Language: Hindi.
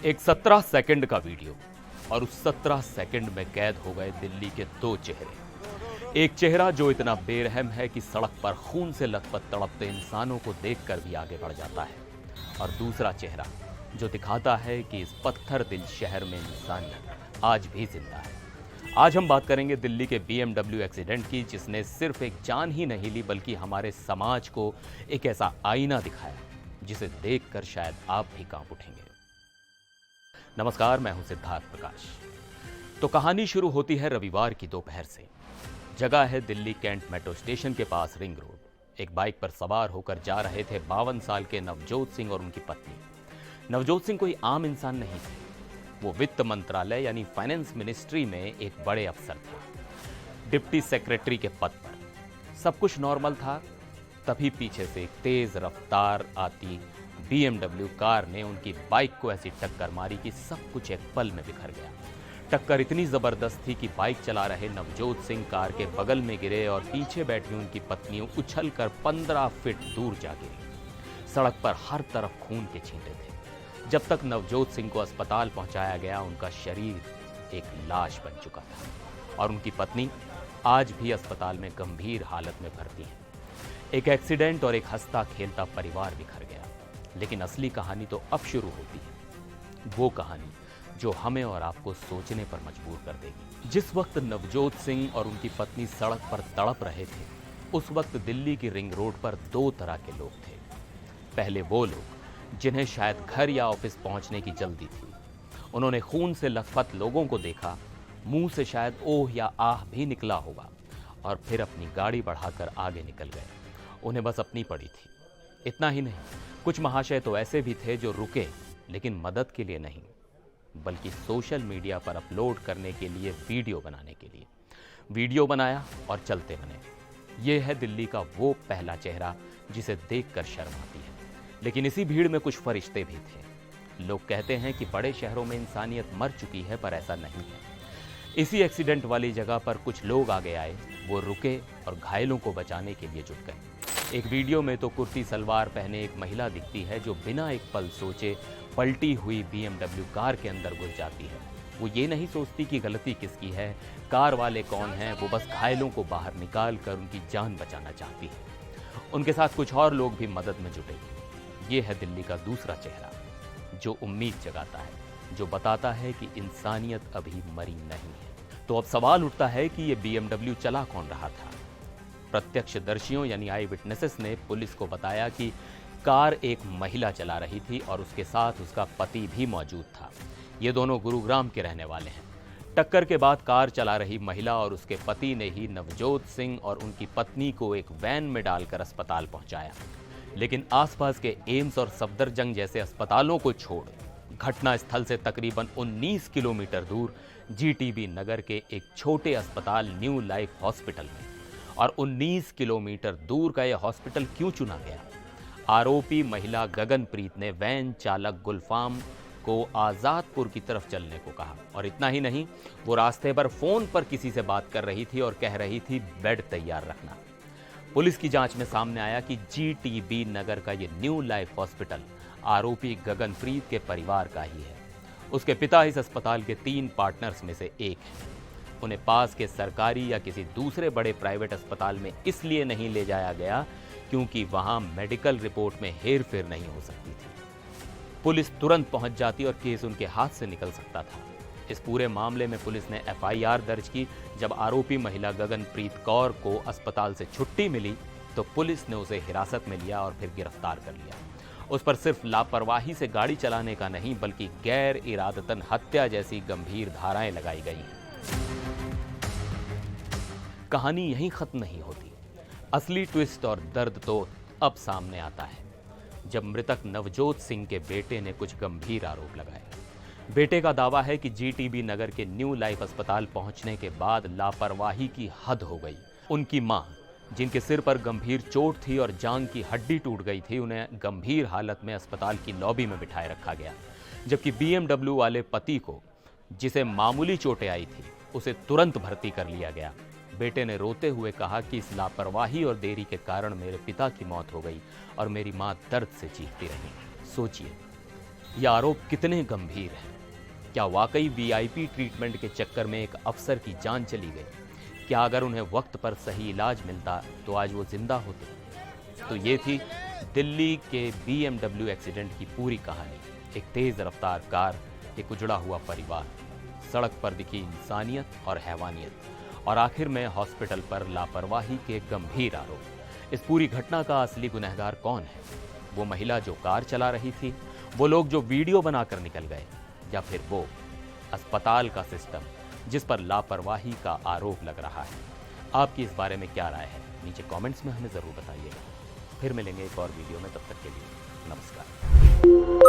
एक 17 सेकंड का वीडियो और उस 17 सेकंड में कैद हो गए दिल्ली के दो चेहरे। एक चेहरा जो इतना बेरहम है कि सड़क पर खून से लथपथ तड़पते इंसानों को देखकर भी आगे बढ़ जाता है, और दूसरा चेहरा जो दिखाता है कि इस पत्थर दिल शहर में इंसानियत आज भी जिंदा है। आज हम बात करेंगे दिल्ली के BMW एक्सीडेंट की, जिसने सिर्फ एक जान ही नहीं ली बल्कि हमारे समाज को एक ऐसा आईना दिखाया जिसे देखकर शायद आप भी कांप उठेंगे। नमस्कार, मैं हूं सिद्धार्थ प्रकाश। तो कहानी शुरू होती है रविवार की दोपहर से। जगह है दिल्ली कैंट मेट्रो स्टेशन के पास रिंग रोड। एक बाइक पर सवार होकर जा रहे थे 52 साल के नवजोत सिंह और उनकी पत्नी। नवजोत सिंह कोई आम इंसान नहीं थे। वो वित्त मंत्रालय यानी फाइनेंस मिनिस्ट्री में एक बड़े अफसर था, डिप्टी सेक्रेटरी के पद पर। सब कुछ नॉर्मल था, तभी पीछे से एक तेज रफ्तार आती BMW कार ने उनकी बाइक को ऐसी टक्कर मारी कि सब कुछ एक पल में बिखर गया। टक्कर इतनी जबरदस्त थी कि बाइक चला रहे नवजोत सिंह कार के बगल में गिरे और पीछे बैठी उनकी पत्नी उछलकर 15 फीट दूर जा गिरी। सड़क पर हर तरफ खून के छींटे थे। जब तक नवजोत सिंह को अस्पताल पहुंचाया गया, उनका शरीर एक लाश बन चुका था और उनकी पत्नी आज भी अस्पताल में गंभीर हालत में भर्ती है। एक एक्सीडेंट और एक हंसता खेलता परिवार बिखर गया। लेकिन असली कहानी तो अब शुरू होती है, वो कहानी जो हमें और आपको सोचने पर मजबूर कर देगी। जिस वक्त नवजोत सिंह और उनकी पत्नी सड़क पर तड़प रहे थे, उस वक्त दिल्ली की रिंग रोड पर दो तरह के लोग थे। पहले वो लोग जिन्हें शायद घर या ऑफिस पहुंचने की जल्दी थी। उन्होंने खून से लथपथ लोगों को देखा, मुंह से शायद ओह या आह भी निकला होगा, और फिर अपनी गाड़ी बढ़ाकर आगे निकल गए। उन्हें बस अपनी पड़ी थी। इतना ही नहीं, कुछ महाशय तो ऐसे भी थे जो रुके, लेकिन मदद के लिए नहीं, बल्कि सोशल मीडिया पर अपलोड करने के लिए, वीडियो बनाने के लिए। वीडियो बनाया और चलते बने। ये है दिल्ली का वो पहला चेहरा जिसे देखकर शर्म आती है। लेकिन इसी भीड़ में कुछ फरिश्ते भी थे। लोग कहते हैं कि बड़े शहरों में इंसानियत मर चुकी है, पर ऐसा नहीं है। इसी एक्सीडेंट वाली जगह पर कुछ लोग आगे आए, वो रुके और घायलों को बचाने के लिए जुट गए। एक वीडियो में तो कुर्ती सलवार पहने एक महिला दिखती है जो बिना एक पल सोचे पलटी हुई BMW कार के अंदर घुस जाती है। वो ये नहीं सोचती कि गलती किसकी है, कार वाले कौन हैं, वो बस घायलों को बाहर निकाल कर उनकी जान बचाना चाहती है। उनके साथ कुछ और लोग भी मदद में जुटे। ये है दिल्ली का दूसरा चेहरा जो उम्मीद जगाता है, जो बताता है कि इंसानियत अभी मरी नहीं है। तो अब सवाल उठता है कि ये BMW चला कौन रहा था। प्रत्यक्षदर्शियों यानी आई विटनेसेस ने पुलिस को बताया कि कार एक महिला चला रही थी और उसके साथ उसका पति भी मौजूद था। ये दोनों गुरुग्राम के रहने वाले हैं। टक्कर के बाद कार चला रही महिला और उसके पति ने ही नवजोत सिंह और उनकी पत्नी को एक वैन में डालकर अस्पताल पहुंचाया। लेकिन आसपास के एम्स और सफदरजंग जैसे अस्पतालों को छोड़ घटना स्थल से तकरीबन 19 किलोमीटर दूर GTB नगर के एक छोटे अस्पताल न्यू लाइफ हॉस्पिटल में। और 19 किलोमीटर दूर का यह हॉस्पिटल क्यों चुना गया? आरोपी महिला गगनप्रीत ने वैन चालक गुलफाम को आज़ादपुर की तरफ चलने को कहा। और इतना ही नहीं, वो रास्ते पर फोन पर किसी से बात कर रही थी और कह रही थी बेड तैयार रखना। पुलिस की जांच में सामने आया कि GTB नगर का ये न्यू लाइफ हॉस्पिटल आरोपी गगनप्रीत के परिवार का ही है। उसके पिता इस अस्पताल के 3 पार्टनर्स में से एक हैं। उन्हें पास के सरकारी या किसी दूसरे बड़े प्राइवेट अस्पताल में इसलिए नहीं ले जाया गया क्योंकि वहां मेडिकल रिपोर्ट में हेरफेर नहीं हो सकती थी। पुलिस तुरंत पहुंच जाती और केस उनके हाथ से निकल सकता था। इस पूरे मामले में पुलिस ने FIR दर्ज की। जब आरोपी महिला गगनप्रीत कौर को अस्पताल से छुट्टी मिली तो पुलिस ने उसे हिरासत में लिया और फिर गिरफ्तार कर लिया। उस पर सिर्फ लापरवाही से गाड़ी चलाने का नहीं, बल्कि गैर इरादतन हत्या जैसी गंभीर धाराएं लगाई गई हैं। कहानी यहीं खत्म नहीं होती। असली ट्विस्ट और दर्द तो अब सामने आता है जब मृतक नवजोत सिंह के बेटे ने कुछ गंभीर आरोप लगाए। बेटे का दावा है कि GTB नगर के न्यू लाइफ अस्पताल पहुंचने के बाद लापरवाही की हद हो गई। उनकी मां, जिनके सिर पर गंभीर चोट थी और जांघ की हड्डी टूट गई थी, उन्हें गंभीर हालत में अस्पताल की लॉबी में बिठाए रखा गया। जबकि BMW वाले पति को, जिसे मामूली चोटें आई थी, उसे तुरंत भर्ती कर लिया गया। बेटे ने रोते हुए कहा कि इस लापरवाही और देरी के कारण मेरे पिता की मौत हो गई और मेरी मां दर्द से चीखती रही। सोचिए, ये आरोप कितने गंभीर हैं? क्या वाकई वीआईपी ट्रीटमेंट के चक्कर में एक अफसर की जान चली गई? क्या अगर उन्हें वक्त पर सही इलाज मिलता तो आज वो जिंदा होते? तो ये थी दिल्ली के BMW एक्सीडेंट की पूरी कहानी। एक तेज रफ्तार कार, एक उजड़ा हुआ परिवार, सड़क पर दिखी इंसानियत और हैवानियत, और आखिर में हॉस्पिटल पर लापरवाही के गंभीर आरोप। इस पूरी घटना का असली गुनहगार कौन है? वो महिला जो कार चला रही थी, वो लोग जो वीडियो बनाकर निकल गए, या फिर वो अस्पताल का सिस्टम जिस पर लापरवाही का आरोप लग रहा है? आपकी इस बारे में क्या राय है? नीचे कमेंट्स में हमें ज़रूर बताइएगा। फिर मिलेंगे एक और वीडियो में, तब तक के लिए नमस्कार।